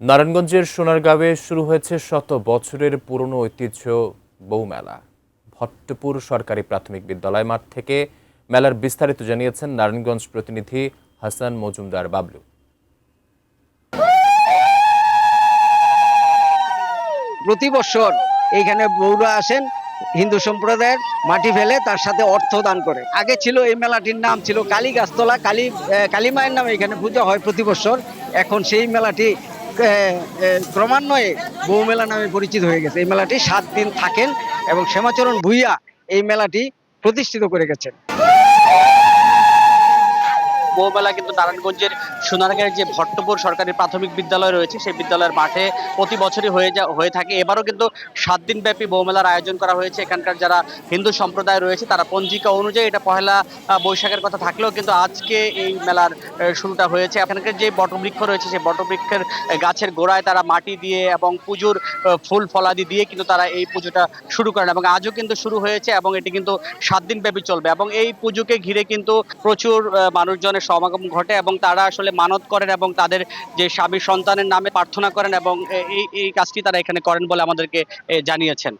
নারায়ণগঞ্জের সোনারগাঁওয়ে শুরু হয়েছে শত বছরের পুরনো ঐতিহ্য বৌমেলা। ভট্টপুর সরকারি প্রাথমিক বিদ্যালয় মাঠ থেকে মেলার বিস্তারিত জানিয়েছেন নারায়ণগঞ্জ প্রতিনিধি হাসান মজুমদার বাবলু। প্রতি বছর এইখানে বৌরা আসেন হিন্দু সম্প্রদায়ের মাটি ফেলে তার সাথে অর্থ দান করে। আগে ছিল এই মেলাটির নাম ছিল কালী গাছতলা, কালী মায়ের নামে এখানে পূজা হয় প্রতি বছর। এখন সেই মেলাটি ক্রমান্বয়ে বউ মেলা নামে পরিচিত হয়ে গেছে। এই মেলাটি 7 দিন থাকেন এবং শ্যামাচরণ ভূঁইয়া এই মেলাটি প্রতিষ্ঠিত করে গেছেন। বউমেলা কিন্তু নারায়ণগঞ্জের সোনারগাঁয়ের যে ভট্টপুর সরকারি প্রাথমিক বিদ্যালয় রয়েছে সেই বিদ্যালয়ের মাঠে প্রতি বছরই হয়ে থাকে। এবারও কিন্তু 7 দিন ব্যাপী বউমেলার আয়োজন করা হয়েছে। এখানকার যারা হিন্দু সম্প্রদায় রয়েছে তারা পঞ্জিকা অনুযায়ী এটা পহেলা বৈশাখের কথা থাকলেও কিন্তু আজকে এই মেলার শুরুটা হয়েছে। এখানকার যে বটবৃক্ষ রয়েছে সেই বটবৃক্ষের গাছের গোড়ায় তারা মাটি দিয়ে এবং পুজোর ফুল ফলাদি দিয়ে কিন্তু তারা এই পুজোটা শুরু করেন এবং আজও কিন্তু শুরু হয়েছে এবং এটি কিন্তু 7 দিন ব্যাপী চলবে এবং এই পুজোকে ঘিরে কিন্তু প্রচুর মানুষজনের সমাগম ঘটে এবং তারা আসলে মানত করেন এবং তাদের যে স্বামী সন্তানের নামে প্রার্থনা করেন এবং এই কাজটি তারা এখানে করেন বলে আমাদেরকে জানিয়েছেন।